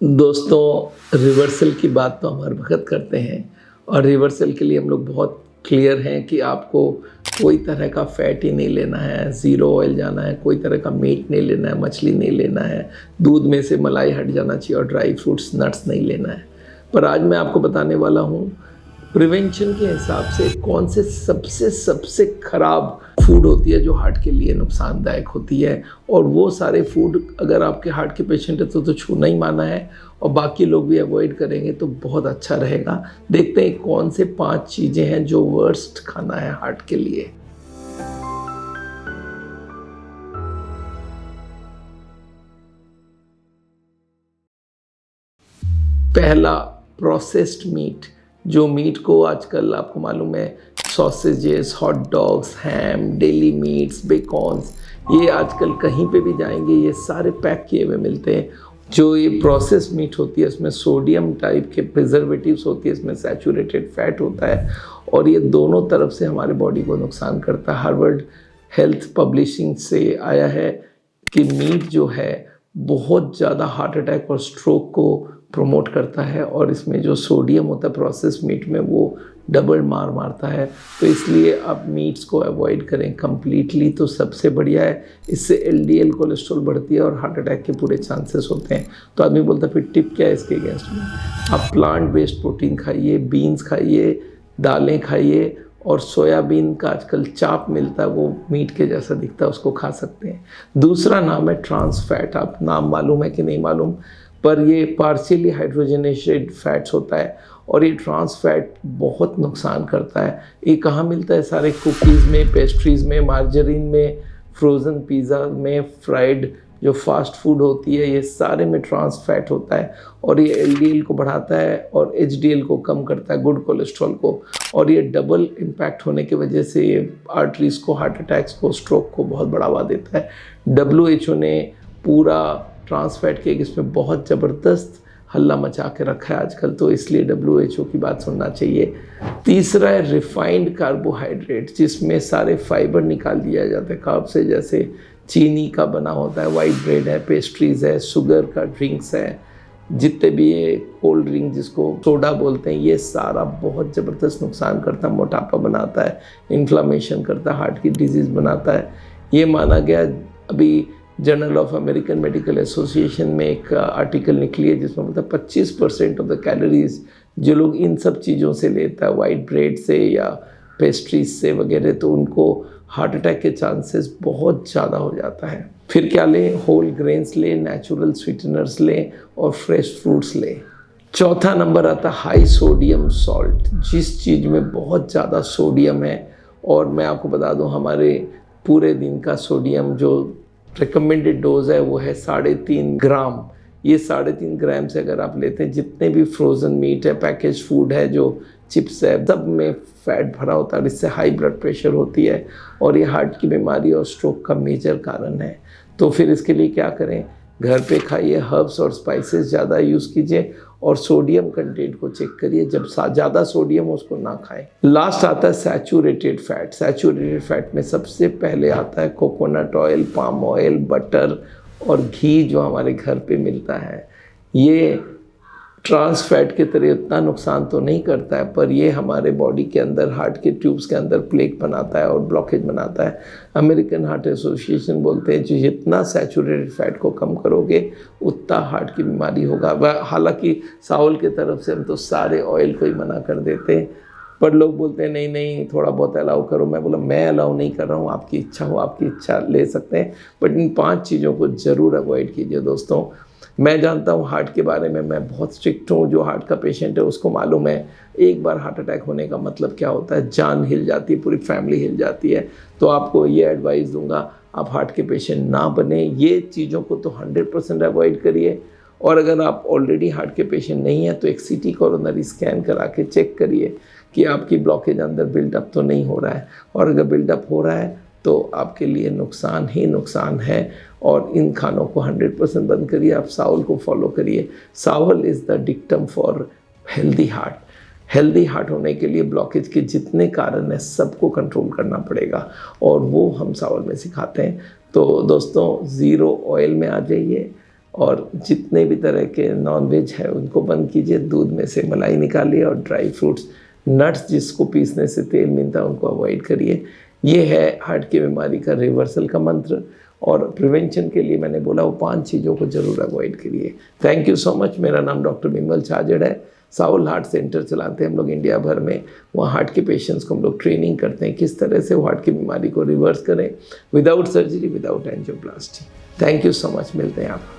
दोस्तों, रिवर्सल की बात तो हम हर वक्त करते हैं और रिवर्सल के लिए हम लोग बहुत क्लियर हैं कि आपको कोई तरह का फैट ही नहीं लेना है, ज़ीरो ऑयल जाना है, कोई तरह का मीट नहीं लेना है, मछली नहीं लेना है, दूध में से मलाई हट जाना चाहिए और ड्राई फ्रूट्स नट्स नहीं लेना है। पर आज मैं आपको बताने वाला हूँ प्रिवेंशन के हिसाब से कौन से सबसे खराब फूड होती है जो हार्ट के लिए नुकसानदायक होती है। और वो सारे फूड अगर आपके हार्ट के पेशेंट है तो छूना ही माना है और बाकी लोग भी अवॉइड करेंगे तो बहुत अच्छा रहेगा। देखते हैं कौन से 5 चीज़ें हैं जो वर्स्ट खाना है हार्ट के लिए। पहला, प्रोसेस्ड मीट। जो मीट को आजकल आपको मालूम है सॉसेजेस, हॉट डॉग्स, हैम, डेली मीट्स, बेकॉन्स, ये आजकल कहीं पे भी जाएंगे ये सारे पैक किए हुए मिलते हैं। जो ये प्रोसेस मीट होती है इसमें सोडियम टाइप के प्रिजर्वेटिव्स होती है, इसमें सैचुरेटेड फैट होता है और ये दोनों तरफ से हमारे बॉडी को नुकसान करता है। हार्वर्ड हेल्थ पब्लिशिंग से आया है कि मीट जो है बहुत ज़्यादा हार्ट अटैक और स्ट्रोक को प्रमोट करता है और इसमें जो सोडियम होता है प्रोसेस मीट में वो डबल मार मारता है। तो इसलिए आप मीट्स को अवॉइड करें कम्प्लीटली तो सबसे बढ़िया है। इससे एलडीएल कोलेस्ट्रॉल बढ़ती है और हार्ट अटैक के पूरे चांसेस होते हैं। तो आदमी बोलता है फिर टिप क्या है इसके अगेंस्ट में? आप प्लांट बेस्ड प्रोटीन खाइए, बीन्स खाइए, दालें खाइए और सोयाबीन का आजकल चाप मिलता है वो मीट के जैसा दिखता है, उसको खा सकते हैं। दूसरा नाम है ट्रांस फैट। आप नाम मालूम है कि नहीं मालूम, पर ये पार्शियली हाइड्रोजनेटेड फैट्स होता है और ये ट्रांस फैट बहुत नुकसान करता है। ये कहाँ मिलता है? सारे कुकीज़ में, पेस्ट्रीज़ में, मार्जरीन में, फ्रोज़न पिज़्ज़ा में, फ्राइड जो फास्ट फूड होती है ये सारे में ट्रांस फैट होता है और ये एलडीएल को बढ़ाता है और एचडीएल को कम करता है, गुड कोलेस्ट्रॉल को। और ये डबल इम्पैक्ट होने की वजह से ये आर्टरीज़ को, हार्ट अटैक्स को, स्ट्रोक को बहुत बढ़ावा देता है। WHO ने पूरा ट्रांस फैट के इसमें बहुत ज़बरदस्त हल्ला मचा के रखा है आजकल, तो इसलिए WHO की बात सुनना चाहिए। तीसरा है रिफाइंड कार्बोहाइड्रेट, जिसमें सारे फाइबर निकाल दिया जाता है कार्ब से, जैसे चीनी का बना होता है, वाइट ब्रेड है, पेस्ट्रीज़ है, शुगर का ड्रिंक्स है, जितने भी ये कोल्ड ड्रिंक जिसको सोडा बोलते हैं, ये सारा बहुत ज़बरदस्त नुकसान करता है, मोटापा बनाता है, इन्फ्लामेशन करता है, हार्ट की डिजीज़ बनाता है। ये माना गया, अभी journal of American medical association में एक आर्टिकल निकली है जिसमें मतलब 25% ऑफ द कैलोरीज जो लोग इन सब चीज़ों से लेता है, वाइट ब्रेड से या पेस्ट्रीज से वगैरह, तो उनको हार्ट अटैक के चांसेस बहुत ज़्यादा हो जाता है। फिर क्या लें? होल ग्रेन्स लें, नेचुरल स्वीटनर्स लें और फ्रेश फ्रूट्स लें। चौथा नंबर आता है हाई सोडियम सॉल्ट, जिस चीज़ में बहुत ज़्यादा सोडियम है। और मैं आपको बता दूं हमारे पूरे दिन का सोडियम जो रिकमेंडेड डोज है वो है 3.5 ग्राम। ये 3.5 ग्राम से अगर आप लेते हैं, जितने भी फ्रोज़न मीट है, पैकेज फूड है, जो चिप्स है, सब में फैट भरा होता है। इससे हाई ब्लड प्रेशर होती है और ये हार्ट की बीमारी और स्ट्रोक का मेजर कारण है। तो फिर इसके लिए क्या करें? घर पे खाइए, हर्ब्स और स्पाइसेस ज़्यादा यूज़ कीजिए और सोडियम कंटेंट को चेक करिए, जब ज़्यादा सोडियम हो उसको ना खाएं। लास्ट आता है सैचुरेटेड फैट। सैचुरेटेड फैट में सबसे पहले आता है coconut oil, palm oil, butter और घी जो हमारे घर पे मिलता है। ये ट्रांस फैट के तरह इतना नुकसान तो नहीं करता है, पर ये हमारे बॉडी के अंदर, हार्ट के ट्यूब्स के अंदर प्लेक बनाता है और ब्लॉकेज बनाता है। अमेरिकन हार्ट एसोसिएशन बोलते हैं जो जितना सैचुरेटेड फैट को कम करोगे उतना हार्ट की बीमारी होगा। हालांकि साउल की तरफ से हम तो सारे ऑयल को ही मना कर देते हैं, पर लोग बोलते हैं नहीं नहीं थोड़ा बहुत अलाउ करो। मैं बोला मैं अलाउ नहीं कर रहा हूँ, आपकी इच्छा हो, आपकी इच्छा ले सकते हैं, बट इन 5 चीज़ों को ज़रूर अवॉइड कीजिए। दोस्तों, मैं जानता हूँ हार्ट के बारे में, मैं बहुत स्ट्रिक्ट हूँ। जो हार्ट का पेशेंट है उसको मालूम है एक बार हार्ट अटैक होने का मतलब क्या होता है, जान हिल जाती है, पूरी फैमिली हिल जाती है। तो आपको ये एडवाइस दूंगा, आप हार्ट के पेशेंट ना बने। ये चीज़ों को तो 100% अवॉइड करिए। और अगर आप ऑलरेडी हार्ट के पेशेंट नहीं हैं तो एक सीटी कोरोनरी स्कैन करा के चेक करिए कि आपकी ब्लॉकेज अंदर बिल्डअप तो नहीं हो रहा है, और अगर बिल्डअप हो रहा है तो आपके लिए नुकसान ही नुकसान है। और इन खानों को 100% बंद करिए, आप सावल को फॉलो करिए। सावल is the dictum for healthy heart. Healthy heart होने के लिए ब्लॉकेज के जितने कारण हैं सबको कंट्रोल करना पड़ेगा और वो हम सावल में सिखाते हैं। तो दोस्तों, ज़ीरो ऑयल में आ जाइए और जितने भी तरह के नॉनवेज है उनको बंद कीजिए, दूध में से मलाई निकालिए और ड्राई फ्रूट्स, नट्स जिसको पीसने से तेल मिलता है उनको अवॉइड करिए। ये है हार्ट की बीमारी का रिवर्सल का मंत्र। और प्रिवेंशन के लिए मैंने बोला वो 5 चीज़ों को ज़रूर अवॉइड करिए। Thank you so much. मेरा नाम डॉक्टर बिमल छाजड़ है। साउल हार्ट सेंटर चलाते हैं हम लोग इंडिया भर में। वहाँ हार्ट के पेशेंट्स को हम लोग ट्रेनिंग करते हैं किस तरह से वो हार्ट की बीमारी को रिवर्स करें without surgery, without angioplasty. Thank you so much. मिलते हैं आप।